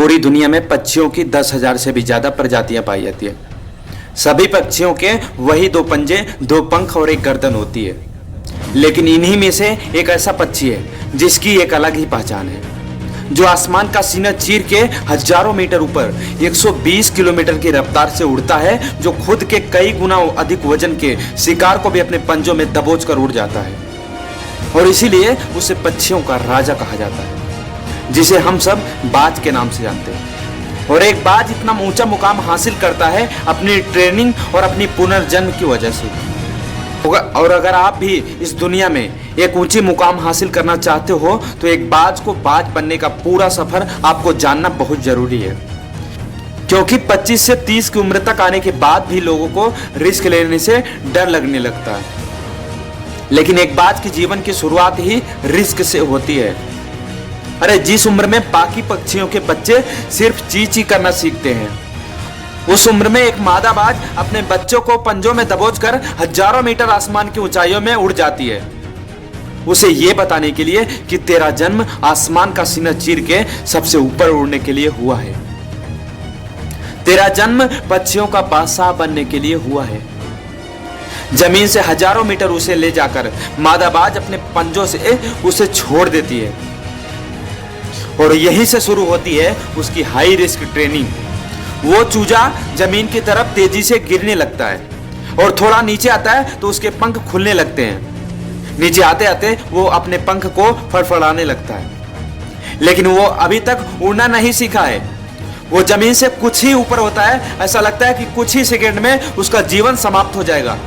पूरी दुनिया में पक्षियों की 10,000 से भी ज्यादा प्रजातियां पाई जाती है। सभी पक्षियों के वही दो पंजे, दो पंख और एक गर्दन होती है, लेकिन इन्हीं में से एक ऐसा पक्षी है जिसकी एक अलग ही पहचान है, जो आसमान का सीना चीर के हजारों मीटर ऊपर 120 किलोमीटर की रफ्तार से उड़ता है, जो खुद के कई गुना अधिक वजन के शिकार को भी अपने पंजों में दबोच कर उड़ जाता है, और इसीलिए उसे पक्षियों का राजा कहा जाता है, जिसे हम सब बाज के नाम से जानते हैं। और एक बाज इतना ऊंचा मुकाम हासिल करता है अपनी ट्रेनिंग और अपनी पुनर्जन्म की वजह से। और अगर आप भी इस दुनिया में एक ऊंची मुकाम हासिल करना चाहते हो तो एक बाज को बाज बनने का पूरा सफर आपको जानना बहुत जरूरी है, क्योंकि 25 से 30 की उम्र तक आने के बाद भी लोगों को रिस्क लेने से डर लगने लगता है, लेकिन एक बाज के जीवन की शुरुआत ही रिस्क से होती है। अरे जिस उम्र में बाकी पक्षियों के बच्चे सिर्फ ची ची करना सीखते हैं, उस उम्र में एक मादा बाज अपने बच्चों को पंजों में दबोचकर हजारों मीटर आसमान की ऊंचाइयों में उड़ जाती है, उसे ये बताने के लिए कि तेरा जन्म आसमान का सीना चीर के सबसे ऊपर उड़ने के लिए हुआ है। तेरा जन्म पक्षियों का बादशाह बनने के लिए हुआ है। जमीन से हजारों मीटर उसे ले जाकर मादा बाज अपने पंजों से उसे छोड़ देती है, और यहीं से शुरू होती है उसकी हाई रिस्क ट्रेनिंग। वो चूजा जमीन की तरफ तेजी से गिरने लगता है, और थोड़ा नीचे आता है तो उसके पंख खुलने लगते हैं। नीचे आते आते वो अपने पंख को फड़फड़ाने लगता है, लेकिन वो अभी तक उड़ना नहीं सीखा है। वो जमीन से कुछ ही ऊपर होता है, ऐसा लगता है कि कुछ ही सेकंड में उसका जीवन समाप्त हो जाएगा,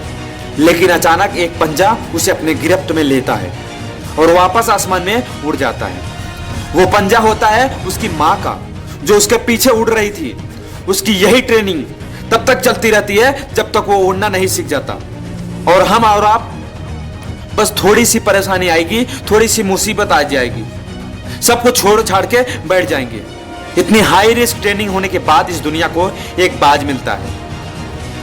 लेकिन अचानक एक पंजा उसे अपने गिरफ्त में लेता है और वापस आसमान में उड़ जाता है। वो पंजा होता है उसकी माँ का, जो उसके पीछे उड़ रही थी। उसकी यही ट्रेनिंग तब तक चलती रहती है जब तक वो उड़ना नहीं सीख जाता। और हम और आप बस थोड़ी सी परेशानी आएगी, थोड़ी सी मुसीबत आ जाएगी, सबको छोड़ छाड़ के बैठ जाएंगे। इतनी हाई रिस्क ट्रेनिंग होने के बाद इस दुनिया को एक बाज मिलता है।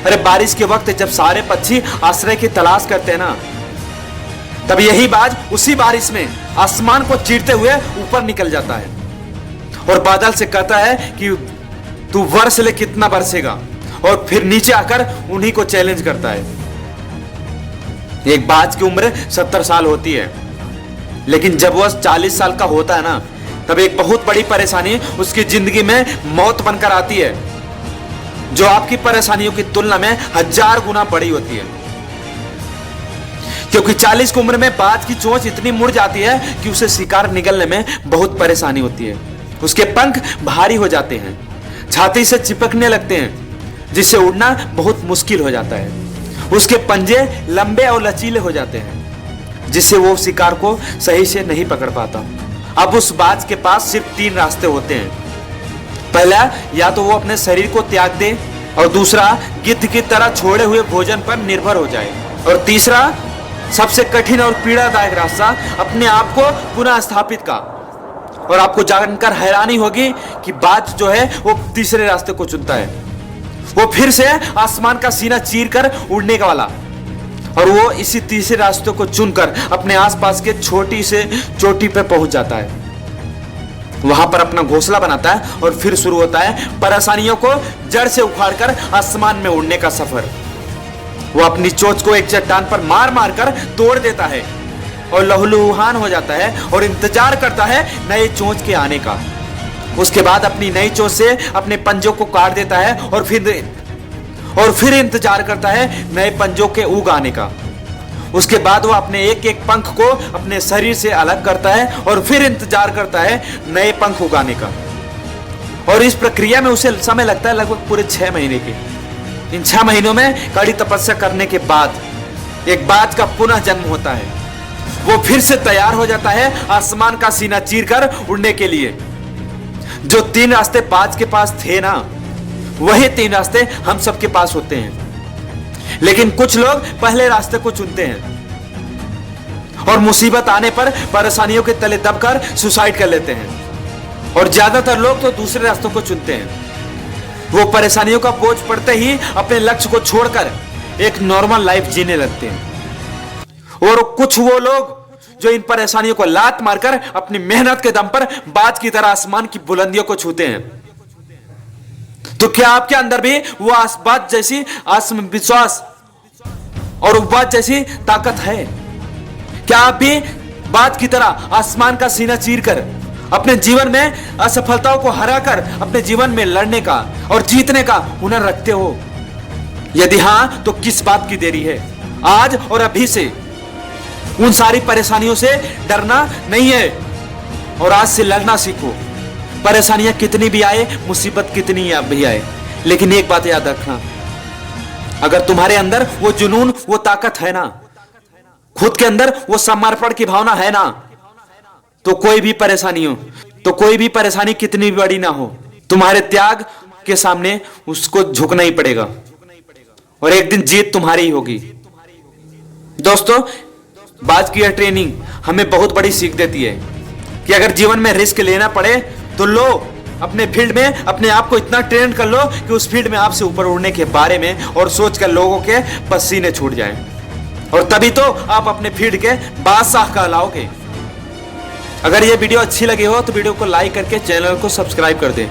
अरे बारिश के वक्त जब सारे पक्षी आश्रय की तलाश करते हैं ना, तब यही बाज उसी बारिश में आसमान को चीरते हुए ऊपर निकल जाता है और बादल से कहता है कि तू वर्ष ले कितना बरसेगा, और फिर नीचे आकर उन्हीं को चैलेंज करता है। एक बाज की उम्र 70 साल होती है, लेकिन जब वह 40 साल का होता है ना, तब एक बहुत बड़ी परेशानी उसकी जिंदगी में मौत बनकर आती है, जो आपकी परेशानियों की तुलना में 1000 गुना बड़ी होती है। क्योंकि 40 की उम्र में बाज की चोंच इतनी मुड़ जाती है कि उसे शिकार निगलने में बहुत परेशानी होती है। उसके पंख भारी हो जाते हैं, छाती से चिपकने लगते हैं, जिससे उड़ना बहुत मुश्किल हो जाता है। उसके पंजे लंबे और लचीले हो जाते हैं, जिससे वो शिकार को सही से नहीं पकड़ पाता। अब उस बाज के पास सिर्फ 3 रास्ते होते हैं। पहला, या तो वो अपने शरीर को त्याग दे, और दूसरा गिद्ध की तरह छोड़े हुए भोजन पर निर्भर हो जाए, और तीसरा सबसे कठिन और पीड़ादायक रास्ता अपने आप को पुनः स्थापित का। और आपको जानकर हैरानी होगी कि बाज जो है वो तीसरे रास्ते को चुनता है। वो फिर से आसमान का सीना चीरकर उड़ने का वाला, और वो इसी तीसरे रास्ते को चुनकर अपने आसपास के छोटी से चोटी पे पहुंच जाता है। वहां पर अपना घोंसला बनाता है, और फिर शुरू होता है परेशानियों को जड़ से उखाड़कर आसमान में उड़ने का सफर। वो अपनी चोंच को एक चट्टान पर मार मार कर तोड़ देता है और लहूलुहान हो जाता है, और इंतजार करता है नए चोंच के आने का। उसके बाद अपनी नई चोंच से अपने पंजों को काट देता है, और फिर इंतजार करता है नए पंजों के उग आने का। उसके बाद वो अपने एक एक पंख को अपने शरीर से अलग करता है, और फिर इंतजार करता है नए पंख उगाने का। और इस प्रक्रिया में उसे समय लगता है लगभग पूरे 6 महीने के। इन 6 महीनों में कड़ी तपस्या करने के बाद एक बाज का पुनः जन्म होता है। वो फिर से तैयार हो जाता है आसमान का सीना चीरकर उड़ने के लिए। जो 3 रास्ते बाज के पास थे ना, वही 3 रास्ते हम सबके पास होते हैं, लेकिन कुछ लोग पहले रास्ते को चुनते हैं और मुसीबत आने पर परेशानियों के तले दबकर सुसाइड कर लेते हैं, और ज्यादातर लोग तो दूसरे रास्तों को चुनते हैं। वो परेशानियों का बोझ पड़ते ही अपने लक्ष्य को छोड़कर एक नॉर्मल लाइफ जीने लगते हैं। और कुछ वो लोग जो इन परेशानियों को लात मारकर अपनी मेहनत के दम पर बाज की तरह आसमान की बुलंदियों को छूते हैं। तो क्या आपके अंदर भी वो बात जैसी आत्मविश्वास और उपवास जैसी ताकत है? क्या आप भी बात की तरह आसमान का सीना चीरकर अपने जीवन में असफलताओं को हराकर अपने जीवन में लड़ने का और जीतने का हुनर रखते हो? यदि हां, तो किस बात की देरी है? आज और अभी से उन सारी परेशानियों से डरना नहीं है और आज से लड़ना सीखो। परेशानियां कितनी भी आए, मुसीबत कितनी भी आए, लेकिन एक बात याद रखना, अगर तुम्हारे अंदर वो जुनून, वो ताकत है ना, खुद के अंदर वो समर्पण की भावना है ना, तो कोई भी परेशानी हो, तो कोई भी परेशानी कितनी भी बड़ी ना हो, तुम्हारे त्याग के सामने उसको झुकना ही पड़ेगा और एक दिन जीत तुम्हारी ही होगी। दोस्तों, बात की यह ट्रेनिंग हमें बहुत बड़ी सीख देती है कि अगर जीवन में रिस्क लेना पड़े तो लो, अपने फील्ड में अपने आप को इतना ट्रेन कर लो कि उस फील्ड में आपसे ऊपर उड़ने के बारे में और सोचकर लोगों के पसीने छूट जाएं, और तभी तो आप अपने फील्ड के बादशाह कहलाओगे। अगर ये वीडियो अच्छी लगी हो तो वीडियो को लाइक करके चैनल को सब्सक्राइब कर दें,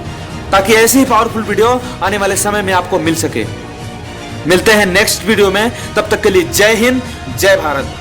ताकि ऐसी ही पावरफुल वीडियो आने वाले समय में आपको मिल सके। मिलते हैं नेक्स्ट वीडियो में, तब तक के लिए जय हिंद, जय भारत।